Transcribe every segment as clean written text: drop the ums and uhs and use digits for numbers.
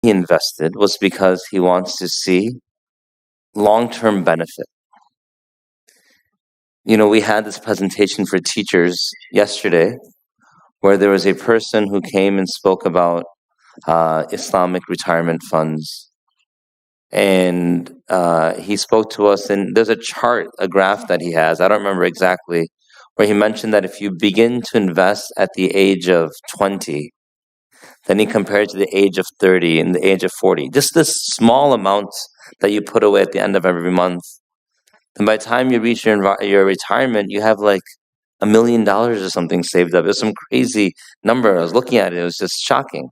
he invested was because he wants to see long-term benefit. We had this presentation for teachers yesterday where there was a person who came and spoke about Islamic retirement funds. And he spoke to us, and there's a chart, a graph that he has, I don't remember exactly, where he mentioned that if you begin to invest at the age of 20, then he compared to the age of 30 and the age of 40. Just this small amount that you put away at the end of every month. And by the time you reach your retirement, you have like $1 million or something saved up. It's some crazy number. I was looking at it. It was just shocking.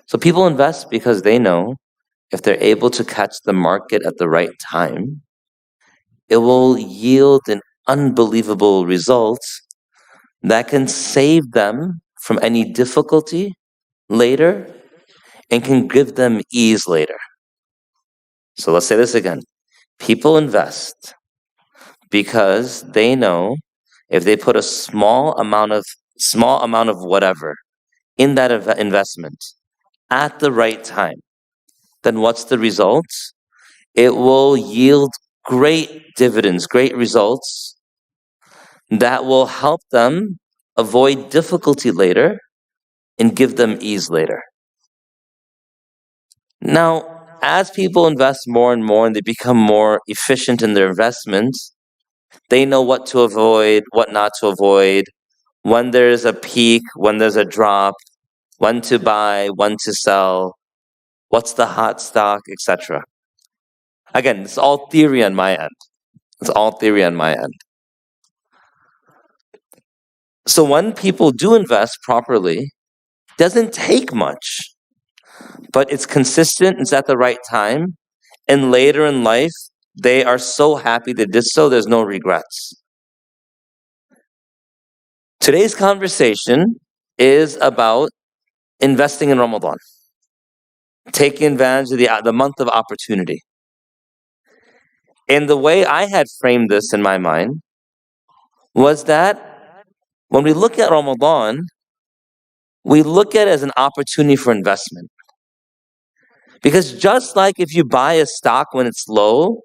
So people invest because they know if they're able to catch the market at the right time, it will yield an unbelievable result that can save them from any difficulty later and can give them ease later. So let's say this again. People invest because they know if they put a small amount of whatever in that investment at the right time, then what's the result? It will yield great dividends, great results that will help them avoid difficulty later and give them ease later. Now, as people invest more and more and they become more efficient in their investments, they know what to avoid, what not to avoid, when there's a peak, when there's a drop, when to buy, when to sell, what's the hot stock, etc. Again, it's all theory on my end. So when people do invest properly, it doesn't take much, but it's consistent, it's at the right time, and later in life, they are so happy they did so, there's no regrets. Today's conversation is about investing in Ramadan, taking advantage of the month of opportunity. And the way I had framed this in my mind was that when we look at Ramadan, we look at it as an opportunity for investment. Because just like if you buy a stock when it's low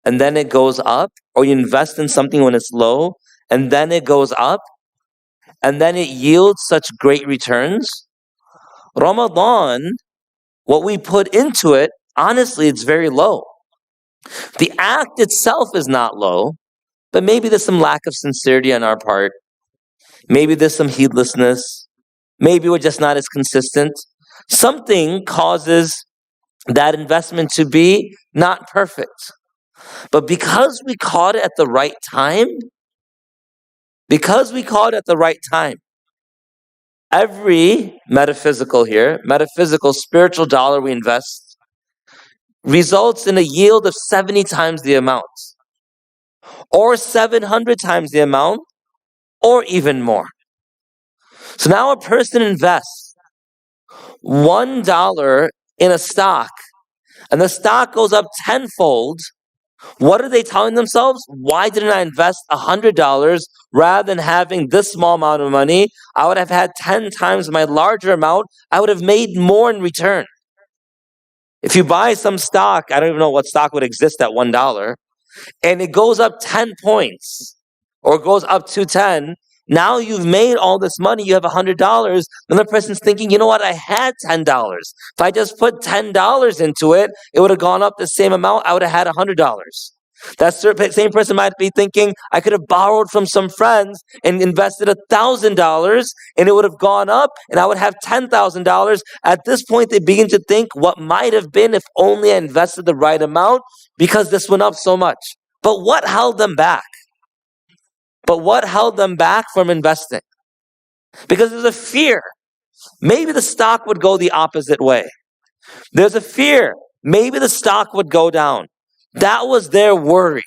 and then it goes up, or you invest in something when it's low and then it goes up and then it yields such great returns, Ramadan, what we put into it, honestly, it's very low. The act itself is not low, but maybe there's some lack of sincerity on our part. Maybe there's some heedlessness. Maybe we're just not as consistent. Something causes that investment to be not perfect. But because we caught it at the right time, every metaphysical, spiritual dollar we invest results in a yield of 70 times the amount, or 700 times the amount, or even more. So now a person invests $1 in a stock, and the stock goes up tenfold. What are they telling themselves? Why didn't I invest $100 rather than having this small amount of money? I would have had 10 times my larger amount. I would have made more in return. If you buy some stock, I don't even know what stock would exist at $1, and it goes up 10 points, or goes up to 10, now you've made all this money, you have $100, then the person's thinking, you know what, I had $10. If I just put $10 into it, it would have gone up the same amount, I would have had $100. That same person might be thinking, I could have borrowed from some friends and invested $1,000 and it would have gone up and I would have $10,000. At this point, they begin to think what might have been if only I invested the right amount, because this went up so much. But what held them back? From investing? Because there's a fear. Maybe the stock would go the opposite way. There's a fear. Maybe the stock would go down. That was their worry.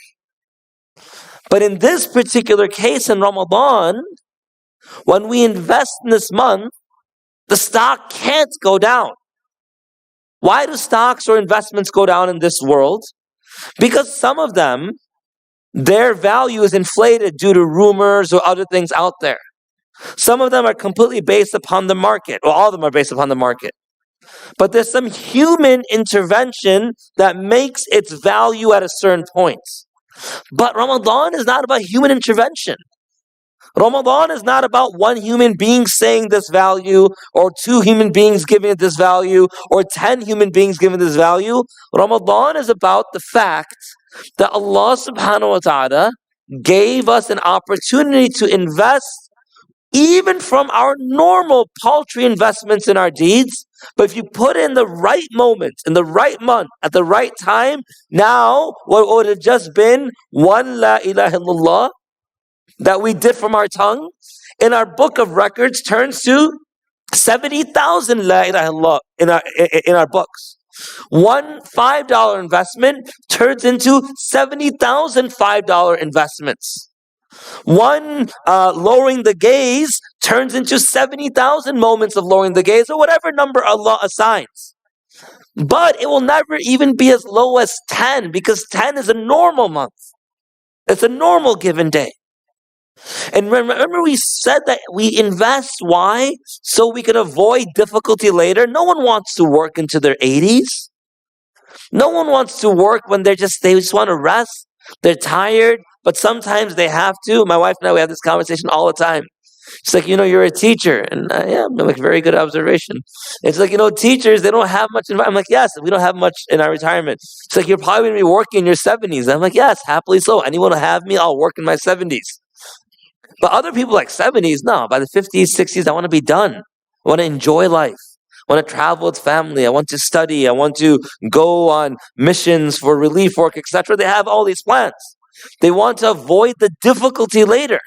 But in this particular case in Ramadan, when we invest in this month, the stock can't go down. Why do stocks or investments go down in this world? Because some of them, their value is inflated due to rumors or other things out there. Some of them are completely based upon the market. Well, all of them are based upon the market. But there's some human intervention that makes its value at a certain point. But Ramadan is not about human intervention. Ramadan is not about one human being saying this value, or two human beings giving it this value, or 10 human beings giving this value. Ramadan is about the fact that Allah subhanahu wa ta'ala gave us an opportunity to invest even from our normal paltry investments in our deeds. But if you put in the right moment, in the right month, at the right time, now what would have just been one La ilaha illallah that we did from our tongue, in our book of records turns to 70,000 La ilaha illallah in our books. One $5 investment turns into 70,000 $5 investments. One lowering the gaze turns into 70,000 moments of lowering the gaze, or whatever number Allah assigns. But it will never even be as low as 10, because 10 is a normal month. It's a normal given day. And remember we said that we invest, why? So we can avoid difficulty later. No one wants to work into their 80s. No one wants to work when they just want to rest. They're tired, but sometimes they have to. My wife and I, we have this conversation all the time. She's like, you're a teacher. And yeah, I'm like, very good observation. It's like, teachers, they don't have much. I'm like, yes, we don't have much in our retirement. She's like, you're probably going to be working in your 70s. I'm like, yes, happily so. Anyone will have me, I'll work in my 70s. But other people like 70s, no, by the 50s, 60s, I want to be done. I want to enjoy life. I want to travel with family. I want to study. I want to go on missions for relief work, etc. They have all these plans. They want to avoid the difficulty later.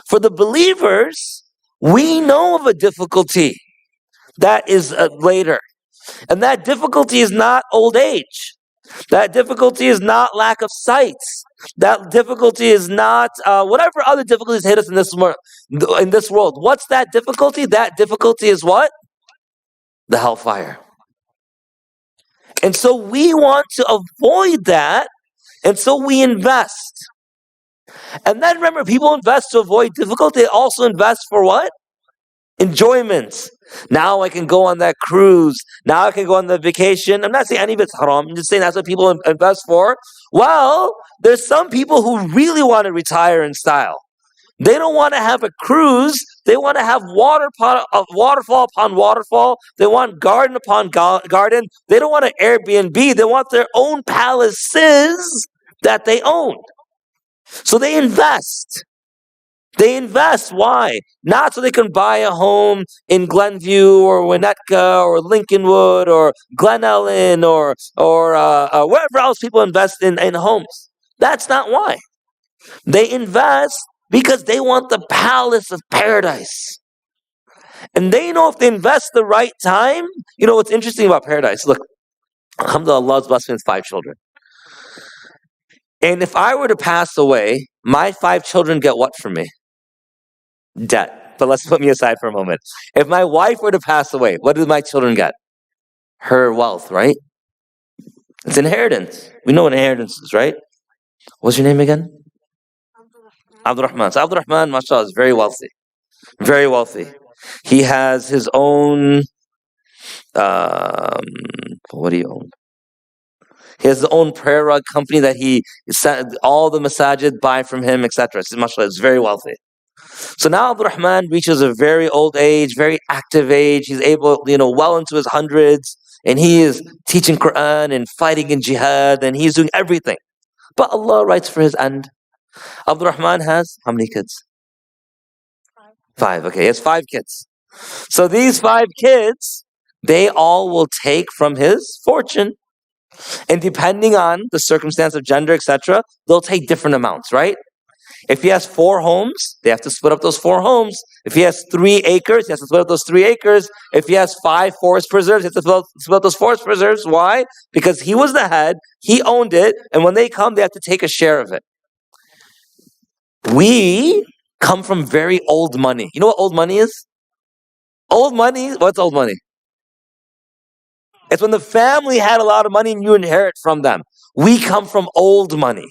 For the believers, we know of a difficulty that is later. And that difficulty is not old age. That difficulty is not lack of sight. That difficulty is not whatever other difficulties hit us in this world. What's that difficulty? That difficulty is what? The hellfire. And so we want to avoid that, and so we invest. And then remember, people invest to avoid difficulty. They also invest for what? Enjoyment. Now I can go on that cruise. Now I can go on the vacation. I'm not saying any of it's haram. I'm just saying that's what people invest for. Well, there's some people who really want to retire in style. They don't want to have a cruise. They want to have waterfall upon waterfall. They want garden upon garden. They don't want an Airbnb. They want their own palaces that they own. So they invest. They invest. Why? Not so they can buy a home in Glenview or Winnetka or Lincolnwood or Glen Ellen or wherever else people invest in homes. That's not why. They invest because they want the palace of paradise. And they know if they invest the right time, what's interesting about paradise? Look, alhamdulillah, Allah's blessed me with 5 children. And if I were to pass away, my 5 children get what from me? Debt. But let's put me aside for a moment. If my wife were to pass away, what do my children get? Her wealth, right? It's inheritance. We know what inheritance is, right? What's your name again? Abdul Rahman. So Abdul Rahman, mashallah, is very wealthy. Very wealthy. He has his own, what do you own? He has his own prayer rug company that all the masajid buy from him, etc. So mashallah, is very wealthy. So now Abdul Rahman reaches a very old age, very active age. He's able, well into his hundreds, and he is teaching Quran and fighting in jihad, and he's doing everything. But Allah writes for his end. Abdul Rahman has how many kids? 5. Okay, he has 5 kids. So these 5 kids, they all will take from his fortune. And depending on the circumstance of gender, etc., they'll take different amounts, right? If he has 4 homes, they have to split up those 4 homes. If he has 3 acres, he has to split up those 3 acres. If he has 5 forest preserves, he has to split up those forest preserves. Why? Because he was the head, he owned it, and when they come, they have to take a share of it. We come from very old money. You know what old money is? Old money, what's old money? It's when the family had a lot of money and you inherit from them. We come from old money.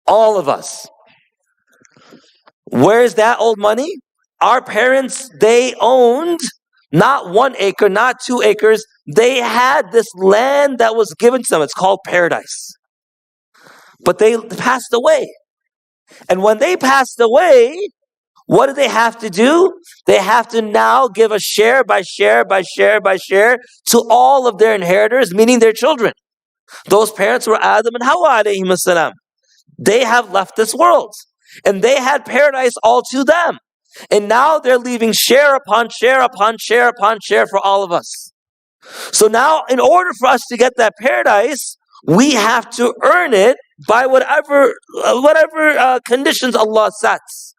All of us. Where's that old money? Our parents, they owned Not 1 acre, not 2 acres. They had this land that was given to them. It's called paradise. But they passed away. And when they passed away, what do they have to do? They have to now give a share by share by share by share to all of their inheritors, meaning their children. Those parents were Adam and Hawa alayhim salam. They have left this world. And they had paradise all to them. And now they're leaving share upon share upon share upon share for all of us. So now, in order for us to get that paradise, we have to earn it by whatever conditions Allah sets.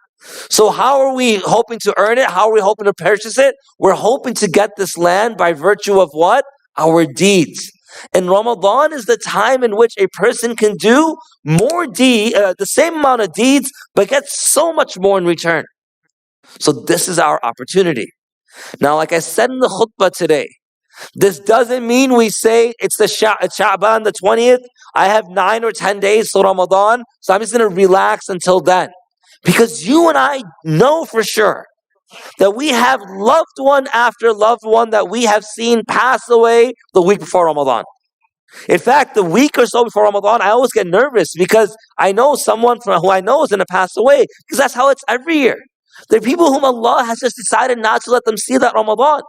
So how are we hoping to earn it? How are we hoping to purchase it? We're hoping to get this land by virtue of what? Our deeds. And Ramadan is the time in which a person can do the same amount of deeds, but get so much more in return. So this is our opportunity. Now, like I said in the khutbah today, this doesn't mean we say it's Sha'ban the 20th. I have 9 or 10 days till Ramadan, so I'm just going to relax until then. Because you and I know for sure that we have loved one after loved one that we have seen pass away the week before Ramadan. In fact, the week or so before Ramadan, I always get nervous because I know someone who I know is going to pass away, because that's how it's every year. There are people whom Allah has just decided not to let them see that Ramadan.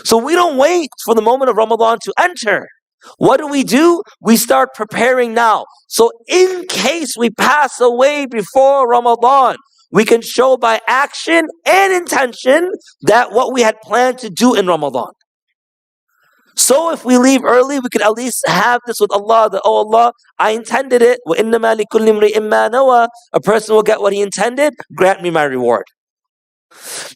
So we don't wait for the moment of Ramadan to enter. What do? We start preparing now. So in case we pass away before Ramadan, we can show by action and intention that what we had planned to do in Ramadan. So if we leave early, we could at least have this with Allah, that, oh Allah, I intended it. وَإِنَّمَا لِكُلِّ امْرِئٍ مَّا نَوَى. A person will get what he intended. Grant me my reward.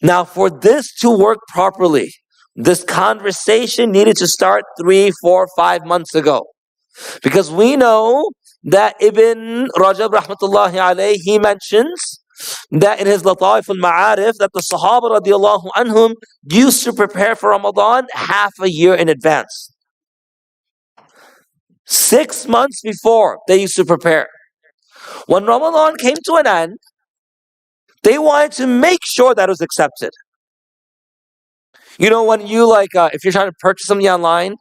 Now, for this to work properly, this conversation needed to start 3, 4, 5 months ago. Because we know that Ibn Rajab rahmatullahi alayhi, he mentions that in his Lataif al-Ma'arif, that the Sahaba radiallahu anhum used to prepare for Ramadan half a year in advance. 6 months before, they used to prepare. When Ramadan came to an end, they wanted to make sure that it was accepted. You know, when you if you're trying to purchase something online,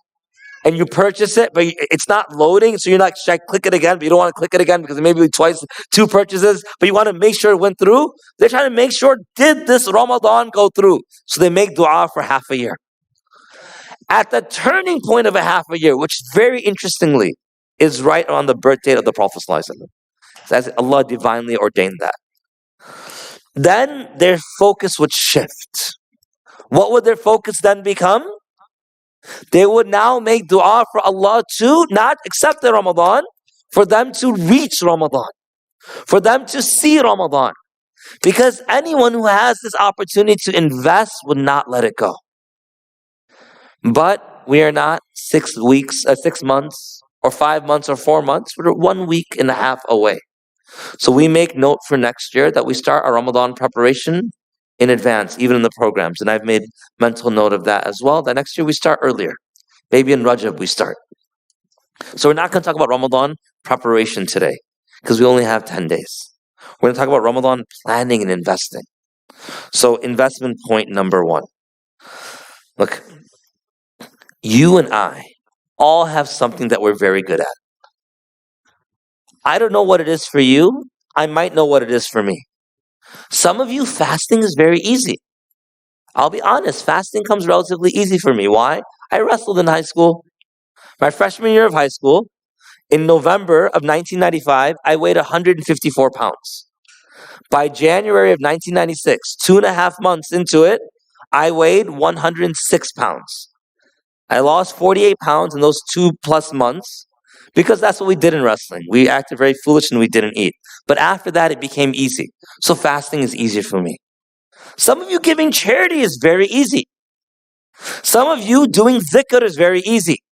and you purchase it, but it's not loading, so you're not, should I click it again? But you don't want to click it again because it may be twice, 2 purchases, but you want to make sure it went through. They're trying to make sure, did this Ramadan go through? So they make dua for half a year. At the turning point of a half a year, which very interestingly is right on the birth date of the Prophet ﷺ. As Allah divinely ordained that. Then their focus would shift. What would their focus then become? They would now make dua for Allah to not accept the Ramadan, for them to reach Ramadan, for them to see Ramadan. Because anyone who has this opportunity to invest would not let it go. But we are not 6 months, or 5 months, or 4 months. We're 1.5 weeks away. So we make note for next year that we start our Ramadan preparation in advance, even in the programs. And I've made mental note of that as well, that next year we start earlier. Maybe in Rajab we start. So we're not going to talk about Ramadan preparation today, because we only have 10 days. We're going to talk about Ramadan planning and investing. So investment point number 1. Look, you and I all have something that we're very good at. I don't know what it is for you. I might know what it is for me. Some of you, fasting is very easy. I'll be honest, fasting comes relatively easy for me. Why? I wrestled in high school. My freshman year of high school, in November of 1995, I weighed 154 pounds. By January of 1996, 2.5 months into it, I weighed 106 pounds. I lost 48 pounds in those 2+ months, because that's what we did in wrestling. We acted very foolish and we didn't eat. But after that, it became easy. So fasting is easier for me. Some of you giving charity is very easy. Some of you doing dhikr is very easy.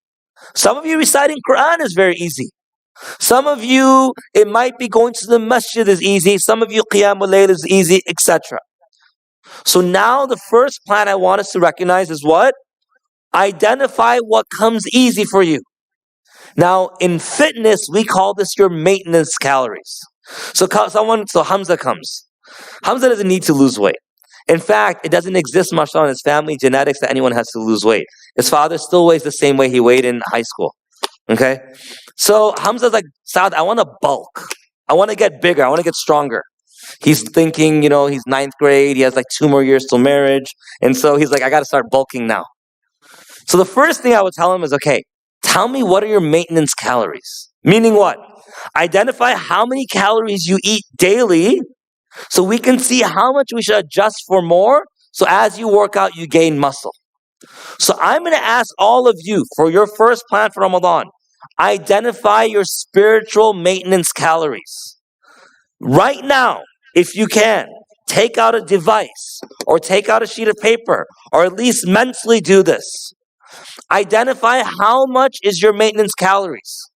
Some of you reciting Quran is very easy. Some of you, it might be going to the masjid is easy. Some of you, qiyamul layl is easy, etc. So now the first plan I want us to recognize is what? Identify what comes easy for you. Now, in fitness, we call this your maintenance calories. So Hamza comes. Hamza doesn't need to lose weight. In fact, it doesn't exist much on his family genetics that anyone has to lose weight. His father still weighs the same way he weighed in high school. Okay? So Hamza's like, Saad, I want to bulk. I want to get bigger. I want to get stronger. He's thinking, he's ninth grade. He has like 2 more years till marriage. And so he's like, I got to start bulking now. So the first thing I would tell him is, okay, tell me what are your maintenance calories? Meaning what? Identify how many calories you eat daily so we can see how much we should adjust for more. So as you work out, you gain muscle. So I'm going to ask all of you for your first plan for Ramadan, identify your spiritual maintenance calories. Right now, if you can, take out a device or take out a sheet of paper or at least mentally do this. Identify how much is your maintenance calories.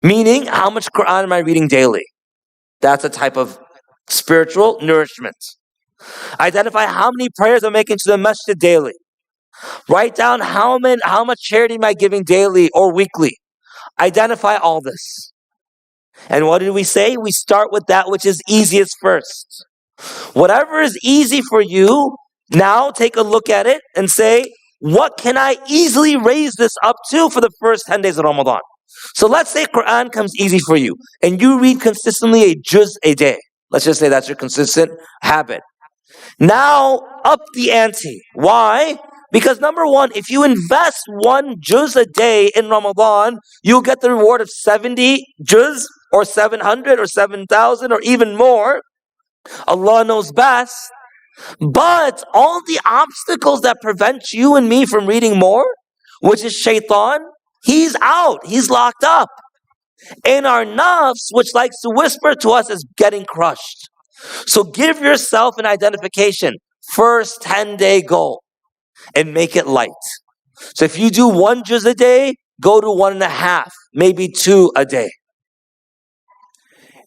Meaning, how much Quran am I reading daily? That's a type of spiritual nourishment. Identify how many prayers I'm making to the masjid daily. Write down how much charity am I giving daily or weekly. Identify all this. And what did we say? We start with that which is easiest first. Whatever is easy for you, now take a look at it and say, what can I easily raise this up to for the first 10 days of Ramadan? So let's say Quran comes easy for you and you read consistently a juz a day. Let's just say that's your consistent habit. Now up the ante. Why? Because number one, if you invest 1 juz a day in Ramadan, you'll get the reward of 70 juz or 700 or 7,000 or even more. Allah knows best. But all the obstacles that prevent you and me from reading more, which is shaitan, he's out. He's locked up. And our nafs, which likes to whisper to us, is getting crushed. So give yourself an identification. First 10-day goal. And make it light. So if you do 1 juz a day, go to 1.5, maybe 2 a day.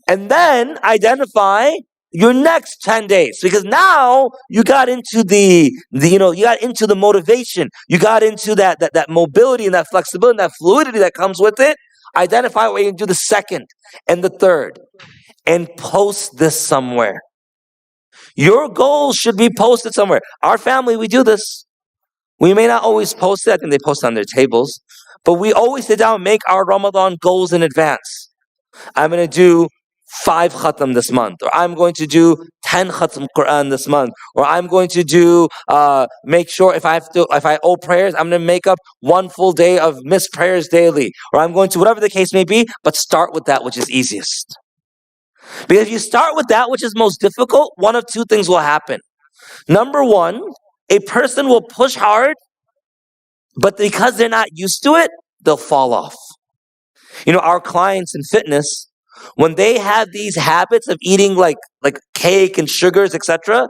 And then identify your next 10 days. Because now you got into you got into the motivation. You got into that mobility and that flexibility and that fluidity that comes with it. Identify what you can do the second and the third. And post this somewhere. Your goals should be posted somewhere. Our family, we do this. We may not always post it. I think they post it on their tables. But we always sit down and make our Ramadan goals in advance. I'm going to do 5 khatam this month. Or I'm going to do 10 khatam Quran this month. Or I'm going to do, make sure if I owe prayers, I'm going to make up 1 full day of missed prayers daily. Or I'm going to, whatever the case may be, but start with that which is easiest. Because if you start with that which is most difficult, one of 2 things will happen. Number 1, a person will push hard, but because they're not used to it, they'll fall off. Our clients in fitness, when they have these habits of eating like cake and sugars, etc.,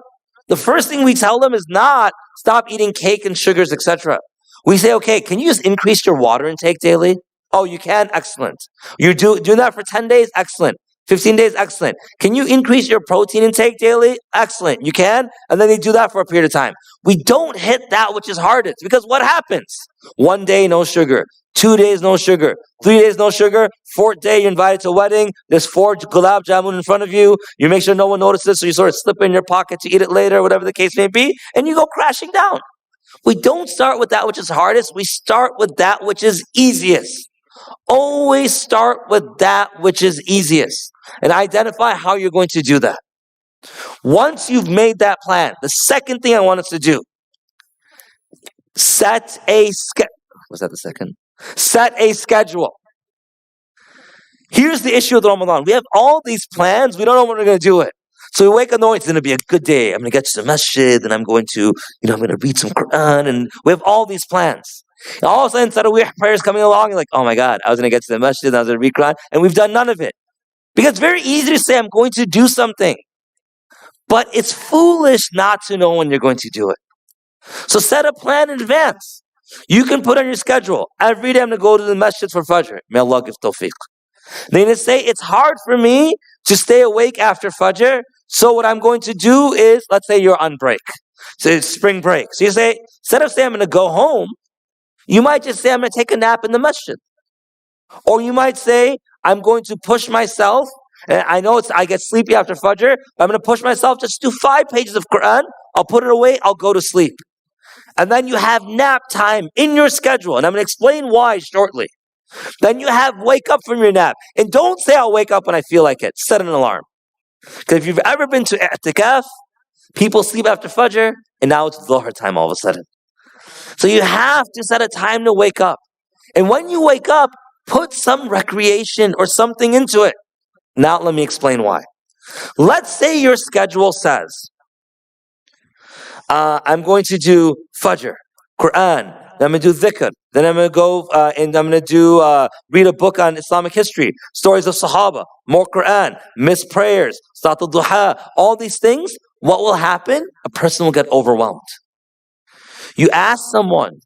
the first thing we tell them is not stop eating cake and sugars, etc. We say, okay, can you just increase your water intake daily? Oh, you can? Excellent. You're doing that for 10 days? Excellent. 15 days? Excellent. Can you increase your protein intake daily? Excellent. You can? And then they do that for a period of time. We don't hit that which is hardest because what happens? 1 day, no sugar. 2 days, no sugar. 3 days, no sugar. 4th day, you're invited to a wedding. There's 4 gulab jamun in front of you. You make sure no one notices, so you sort of slip it in your pocket to eat it later, whatever the case may be, and you go crashing down. We don't start with that which is hardest. We start with that which is easiest. Always start with that which is easiest. And identify how you're going to do that. Once you've made that plan, the second thing I want us to do, set a schedule. Here's the issue with Ramadan. We have all these plans. We don't know when we're going to do it. So we wake up in the morning, it's going to be a good day. I'm going to get to the masjid and I'm going to read some Quran. And we have all these plans. And all of a sudden, Tarawih prayers coming along. You're like, oh my God, I was going to get to the masjid and I was going to read Quran. And we've done none of it. Because it's very easy to say, I'm going to do something. But it's foolish not to know when you're going to do it. So set a plan in advance. You can put on your schedule, every day I'm going to go to the masjid for Fajr. May Allah give tawfiq. Then you say, it's hard for me to stay awake after Fajr. So what I'm going to do is, let's say you're on break. So it's spring break. So you say, instead of saying I'm going to go home, you might just say, I'm going to take a nap in the masjid. Or you might say, I'm going to push myself. And I know I get sleepy after Fajr, but I'm going to push myself just to do 5 pages of Quran I'll put it away, I'll go to sleep. And then you have nap time in your schedule. And I'm going to explain why shortly. Then you have wake up from your nap. And don't say I'll wake up when I feel like it. Set an alarm. Because if you've ever been to i'tikaf, people sleep after Fajr, and now it's Dhuhr time all of a sudden. So you have to set a time to wake up. And when you wake up, put some recreation or something into it. Now let me explain why. Let's say your schedule says, I'm going to do Fajr, Quran, then I'm going to do dhikr, then I'm going to go and I'm going to do read a book on Islamic history, stories of Sahaba, more Quran, missed prayers, Salat al-Duha, all these things. What will happen? A person will get overwhelmed. You ask someone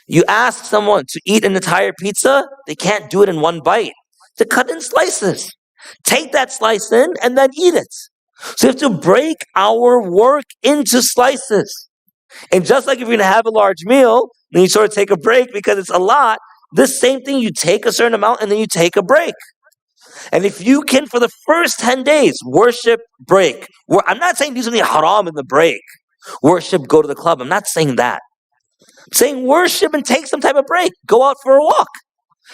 to eat an entire pizza, they can't do it in one bite. They cut in slices. Take that slice in and then eat it. So you have to break our work into slices. And just like if you're going to have a large meal, then you sort of take a break because it's a lot. This same thing, you take a certain amount and then you take a break. And if you can, for the first 10 days, worship, break. I'm not saying do something haram in the break. Worship, go to the club. I'm not saying that. I'm saying worship and take some type of break. Go out for a walk.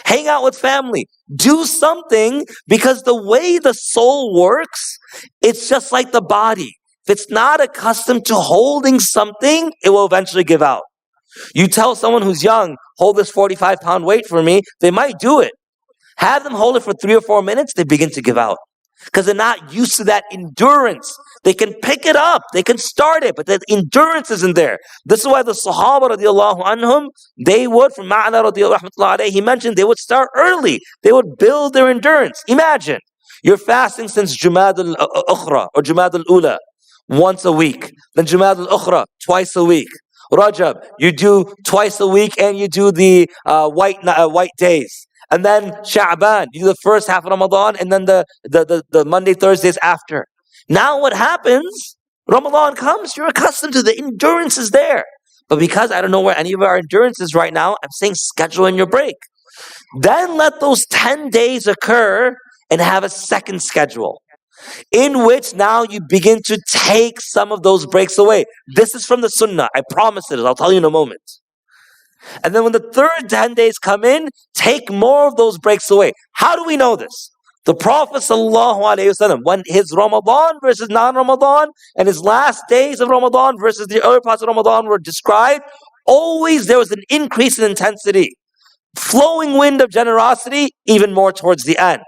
Hang out with family. Do something, because the way the soul works, it's just like the body. If it's not accustomed to holding something, it will eventually give out. You tell someone who's young, hold this 45-pound weight for me, they might do it. Have them hold it for 3 or 4 minutes, they begin to give out. Because they're not used to that endurance. They can pick it up, they can start it, but the endurance isn't there. This is why the Sahaba radiallahu anhum, they would, from Ma'ana radiallahu alayhi, he mentioned they would start early. They would build their endurance. Imagine, you're fasting since Jumad al-Ukhra or Jumad al-Ula, once a week. Then Jumad al-Ukhra, twice a week. Rajab, you do twice a week and you do the white days. And then Sha'ban, you do the first half of Ramadan and then the Monday, Thursdays after. Now what happens? Ramadan comes, you're accustomed to the endurance is there. But because I don't know where any of our endurance is right now, I'm saying schedule in your break. Then let those 10 days occur and have a second schedule, in which now you begin to take some of those breaks away. This is from the Sunnah. I promise it. I'll tell you in a moment. And then when the third 10 days come in, take more of those breaks away. How do we know this? The Prophet ﷺ, when his Ramadan versus non-Ramadan and his last days of Ramadan versus the early parts of Ramadan were described, always there was an increase in intensity. Flowing wind of generosity, even more towards the end.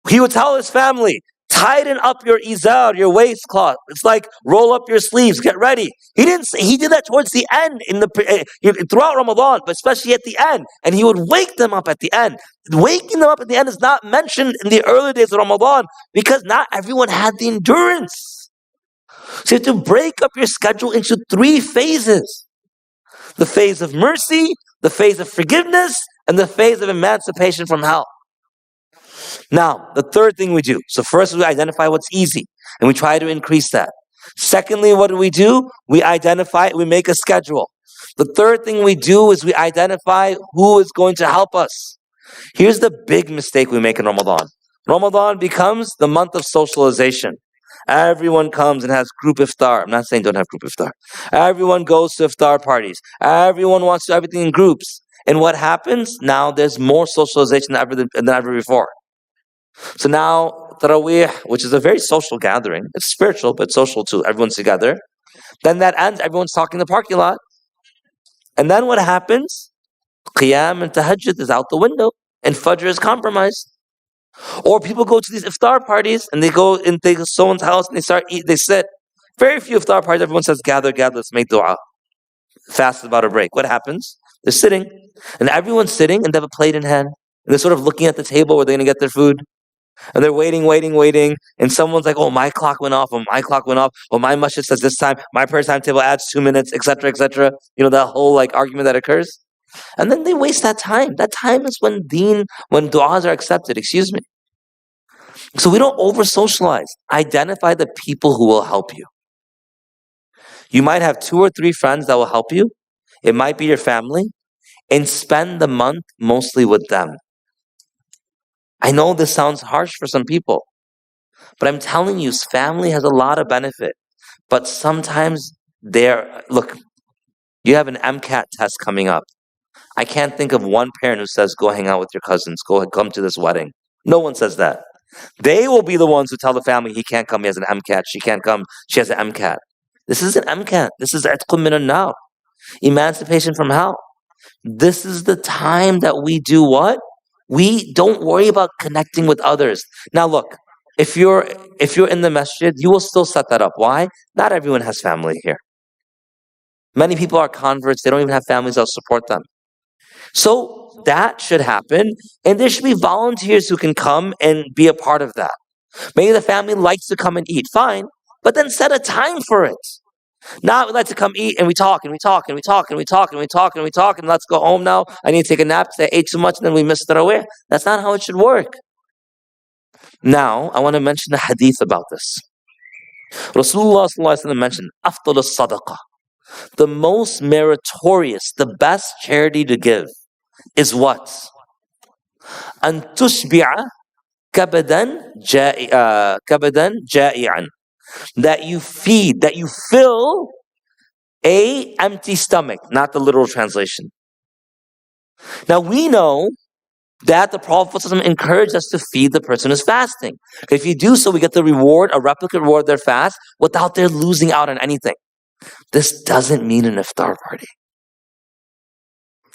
He would tell his family, tighten up your izar, your waistcloth. It's like roll up your sleeves, get ready. He did that towards the end throughout Ramadan, but especially at the end. And he would wake them up at the end. Waking them up at the end is not mentioned in the early days of Ramadan because not everyone had the endurance. So you have to break up your schedule into 3 phases. The phase of mercy, the phase of forgiveness, and the phase of emancipation from hell. Now, the third thing we do. So first we identify what's easy, and we try to increase that. Secondly, what do? We make a schedule. The third thing we do is we identify who is going to help us. Here's the big mistake we make in Ramadan. Ramadan becomes the month of socialization. Everyone comes and has group iftar. I'm not saying don't have group iftar. Everyone goes to iftar parties. Everyone wants to do everything in groups. And what happens? Now there's more socialization than ever before. So now, Taraweeh, which is a very social gathering, it's spiritual, but social too, everyone's together. Then that ends, everyone's talking in the parking lot. And then what happens? Qiyam and Tahajjud is out the window, and Fajr is compromised. Or people go to these iftar parties, and they go into someone's house, and they sit. Very few iftar parties, everyone says, gather, let's make dua. Fast is about a break. What happens? They're sitting, and everyone's sitting, and they have a plate in hand. And they're sort of looking at the table where they're going to get their food. And they're waiting, and someone's like, oh, my clock went off, well, my masjid says this time, my prayer timetable adds 2 minutes, etc., etc. You know, that whole argument that occurs. And then they waste that time. That time is when du'as are accepted, excuse me. So we don't over-socialize. Identify the people who will help you. You might have 2 or 3 friends that will help you. It might be your family. And spend the month mostly with them. I know this sounds harsh for some people, but I'm telling you, family has a lot of benefit. But sometimes look, you have an MCAT test coming up. I can't think of one parent who says, go hang out with your cousins, come to this wedding. No one says that. They will be the ones who tell the family, he can't come, he has an MCAT, she can't come, she has an MCAT. This is an MCAT. This is atqum min an-nar, emancipation from hell. This is the time that we do what? We don't worry about connecting with others. Now look, if you're in the masjid, you will still set that up. Why? Not everyone has family here. Many people are converts, they don't even have families that'll support them. So that should happen, and there should be volunteers who can come and be a part of that. Maybe the family likes to come and eat, fine, but then set a time for it. Not we like to come eat and we talk and we talk and we talk and we talk and we talk and we talk and let's go home now. I need to take a nap because I ate too much and then we missed it away. That's not how it should work. Now, I want to mention the hadith about this. Rasulullah mentioned, أفضل الصدقة, the most meritorious, the best charity to give is what? أن تشبع كبدا جائعا, that you feed, that you fill a empty stomach, not the literal translation. Now we know that the Prophet ﷺ encouraged us to feed the person who's fasting. If you do so, we get the reward, a replicate reward of their fast, without their losing out on anything. This doesn't mean an iftar party.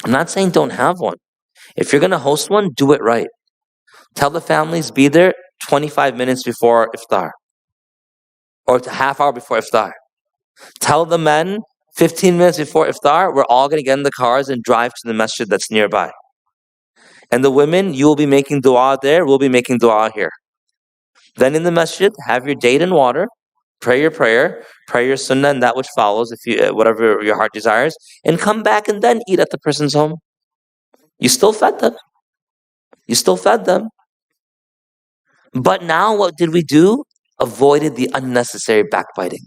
I'm not saying don't have one. If you're going to host one, do it right. Tell the families, be there 25 minutes before iftar, or a half hour before iftar. Tell the men 15 minutes before iftar, we're all going to get in the cars and drive to the masjid that's nearby. And the women, you will be making dua there, we'll be making dua here. Then in the masjid, have your date and water, pray your prayer, pray your sunnah and that which follows, if you whatever your heart desires, and come back and then eat at the person's home. You still fed them. You still fed them. But now what did we do? Avoided the unnecessary backbiting,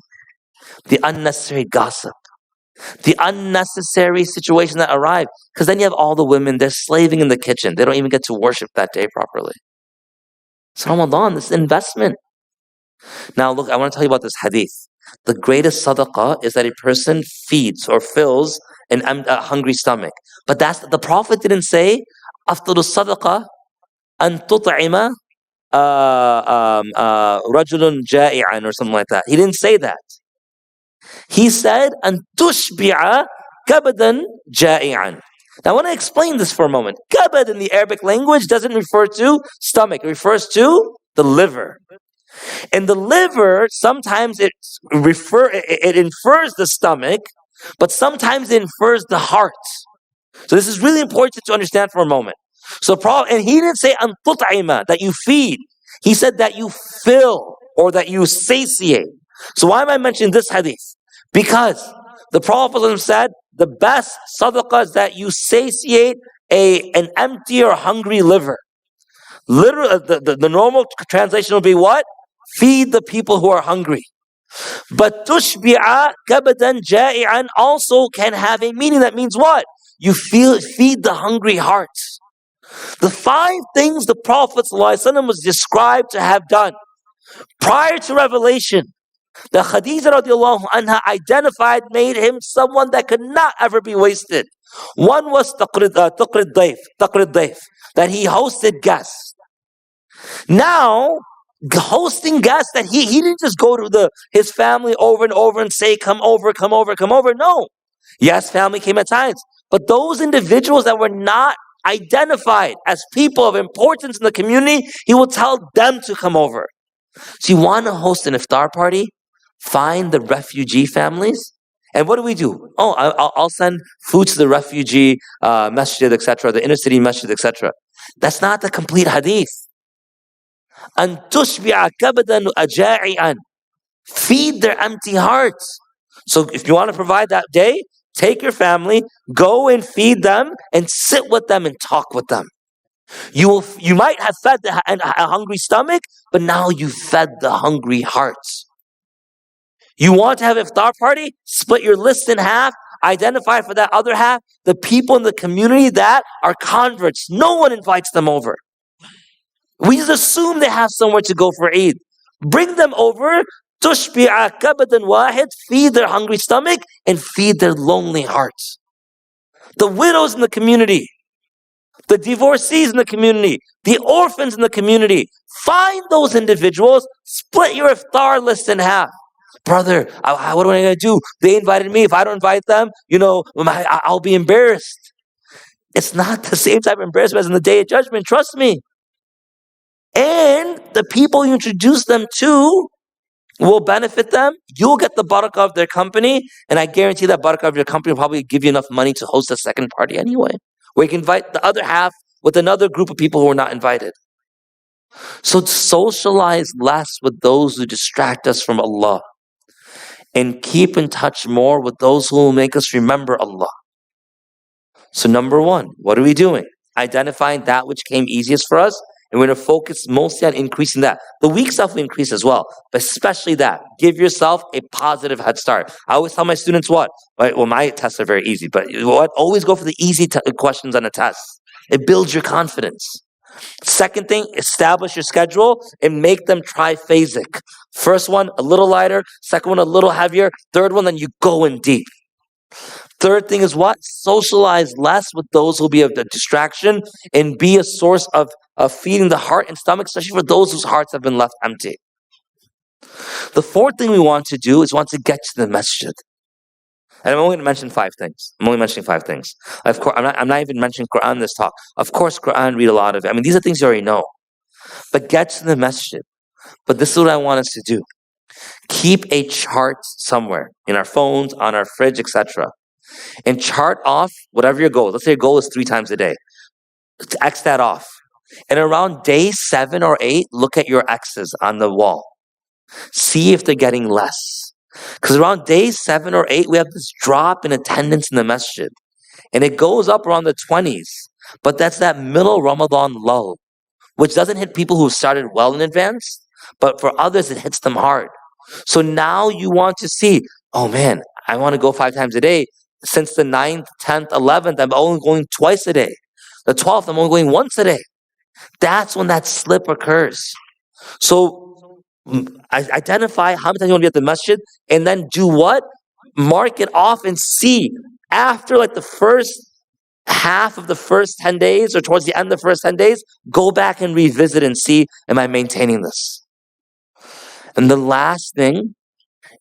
the unnecessary gossip, the unnecessary situation that arrived. Because then you have all the women, they're slaving in the kitchen. They don't even get to worship that day properly. It's Ramadan, this is investment. Now look, I want to tell you about this hadith. The greatest sadaqah is that a person feeds or fills a hungry stomach. But the Prophet didn't say, أفضل الصدقة أن تطعم رجل جائعا or something like that. He didn't say that. He said, أن تشبع كبدا جائعا. Now I want to explain this for a moment. Kabad in the Arabic language doesn't refer to stomach. It refers to the liver. And the liver, sometimes it infers the stomach, but sometimes it infers the heart. So this is really important to understand for a moment. And he didn't say an tut'ima, that you feed. He said that you fill or that you satiate. So why am I mentioning this hadith? Because the Prophet said the best sadaqah is that you satiate an empty or hungry liver. Literally, the normal translation will be what? Feed the people who are hungry. But tushbi'a kabadan ja'i'an also can have a meaning that means what? You feed the hungry heart. The 5 things the Prophet ﷺ was described to have done prior to revelation, the Khadija radiallahu anha identified, made him someone that could not ever be wasted. One was taqrid dayf, that he hosted guests. Now, hosting guests, that he didn't just go to his family over and over and say, come over. No. Yes, family came at times. But those individuals that were not identified as people of importance in the community, he will tell them to come over. So you want to host an iftar party? Find the refugee families. And what do we do? Oh, I'll send food to the refugee masjid, etc., the inner city masjid, etc. That's not the complete hadith. أن تشبع كبدا أجائعا. Feed their empty hearts. So if you want to provide that day, take your family, go and feed them, and sit with them and talk with them. You might have fed a hungry stomach, but now you fed the hungry hearts. You want to have an iftar party? Split your list in half. Identify for that other half the people in the community that are converts. No one invites them over. We just assume they have somewhere to go for Eid. Bring them over تشبع كبدا واحد, feed their hungry stomach and feed their lonely hearts. The widows in the community, the divorcees in the community, the orphans in the community. Find those individuals, split your iftar list in half. Brother, what am I going to do? They invited me. If I don't invite them, I'll be embarrassed. It's not the same type of embarrassment as in the day of judgment. Trust me. And the people you introduce them to will benefit them. You'll get the barakah of their company. And I guarantee that barakah of your company will probably give you enough money to host a second party anyway, where you can invite the other half with another group of people who are not invited. So socialize less with those who distract us from Allah, and keep in touch more with those who will make us remember Allah. So number one, what are we doing? Identifying that which came easiest for us, and we're going to focus mostly on increasing that. The weak stuff will increase as well, but especially that. Give yourself a positive head start. I always tell my students what? Right? Well, my tests are very easy, but what? Always go for the easy questions on a test. It builds your confidence. Second thing, establish your schedule and make them triphasic. First one, a little lighter. Second one, a little heavier. Third one, then you go in deep. Third thing is what? Socialize less with those who will be a distraction and be a source of feeding the heart and stomach, especially for those whose hearts have been left empty. The fourth thing we want to do is want to get to the masjid. And I'm only going to mention 5 things. I'm only mentioning 5 things. Of course, I'm not even mentioning Quran in this talk. Of course, Quran, read a lot of it. I mean, these are things you already know. But get to the masjid. But this is what I want us to do. Keep a chart somewhere, in our phones, on our fridge, etc. And chart off whatever your goal is. Let's say your goal is 3 times a day. X that off. And around day 7 or 8, look at your X's on the wall. See if they're getting less. Because around day 7 or 8, we have this drop in attendance in the masjid. And it goes up around the 20s. But that's that middle Ramadan lull, which doesn't hit people who started well in advance, but for others, it hits them hard. So now you want to see, oh man, I want to go 5 times a day. Since the 9th, 10th, 11th, I'm only going twice a day. The 12th, I'm only going once a day. That's when that slip occurs. So identify how many times you want to be at the masjid, and then do what? Mark it off and see. After like the first half of the first 10 days or towards the end of the first 10 days, go back and revisit and see, am I maintaining this? And the last thing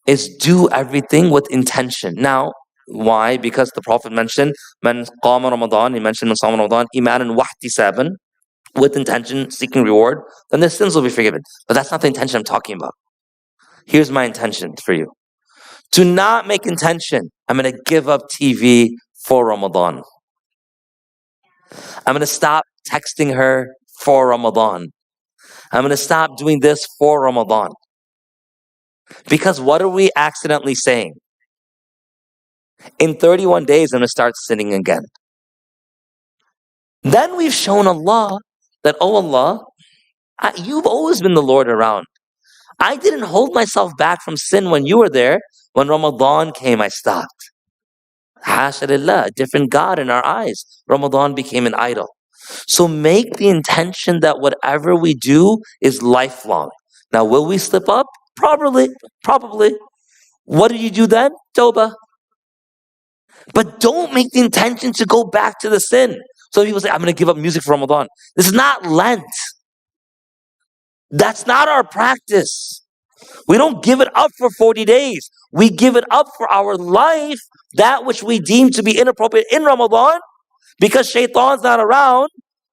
is do everything with intention. Now, why? Because the Prophet mentioned, Man qama Ramadan, he mentioned Man sama Ramadan, imanan wahtisaban, with intention, seeking reward, then the sins will be forgiven. But that's not the intention I'm talking about. Here's my intention for you. Do not make intention, I'm going to give up TV for Ramadan. I'm going to stop texting her for Ramadan. I'm going to stop doing this for Ramadan. Because what are we accidentally saying? In 31 days, I'm going to start sinning again. Then we've shown Allah that, oh Allah, you've always been the Lord around. I didn't hold myself back from sin when you were there. When Ramadan came, I stopped. Hasha lillah, a different God in our eyes. Ramadan became an idol. So make the intention that whatever we do is lifelong. Now, will we slip up? Probably. What did you do then? Tawbah. But don't make the intention to go back to the sin. So people say, I'm going to give up music for Ramadan. This is not Lent. That's not our practice. We don't give it up for 40 days. We give it up for our life, that which we deem to be inappropriate in Ramadan, because shaitan's not around.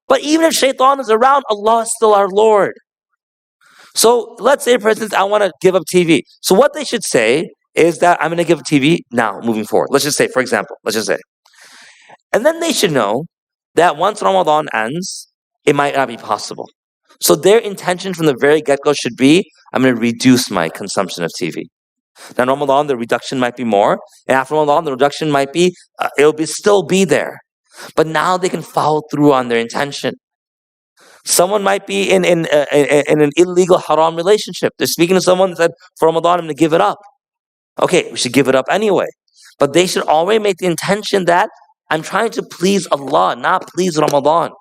But even if shaitan is around, Allah is still our Lord. So let's say, for instance, I want to give up TV. So what they should say is that I'm going to give up TV now, moving forward. Let's just say, for example, And then they should know that once Ramadan ends, it might not be possible. So their intention from the very get-go should be, I'm going to reduce my consumption of TV. Now in Ramadan, the reduction might be more. And after Ramadan, the reduction might be, still be there. But now they can follow through on their intention. Someone might be in an illegal haram relationship. They're speaking to someone that said, for Ramadan, I'm going to give it up. Okay, we should give it up anyway. But they should already make the intention that I'm trying to please Allah, not please Ramadan.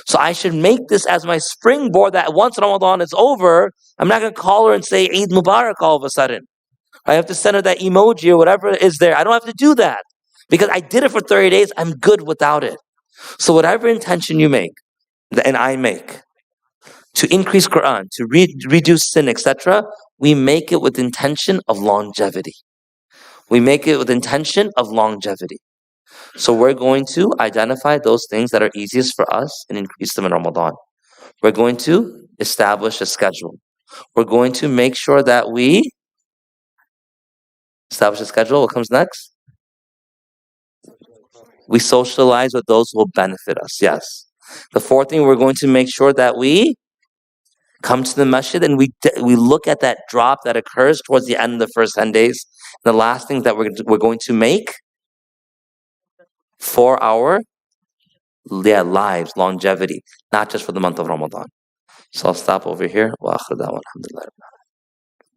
So I should make this as my springboard that once Ramadan is over, I'm not going to call her and say Eid Mubarak all of a sudden. I have to send her that emoji or whatever is there. I don't have to do that because I did it for 30 days. I'm good without it. So whatever intention you make, and I make, to increase Quran, to reduce sin, etc., we make it with intention of longevity. We make it with intention of longevity. So we're going to identify those things that are easiest for us and increase them in Ramadan. We're going to establish a schedule. We're going to make sure that we establish a schedule. What comes next? We socialize with those who will benefit us. Yes. The fourth thing, we're going to make sure that we come to the masjid and we look at that drop that occurs towards the end of the first 10 days. The last thing that we're going to make for our lives, longevity, not just for the month of Ramadan. So I'll stop over here. Wa akhir da'wana, alhamdulillah.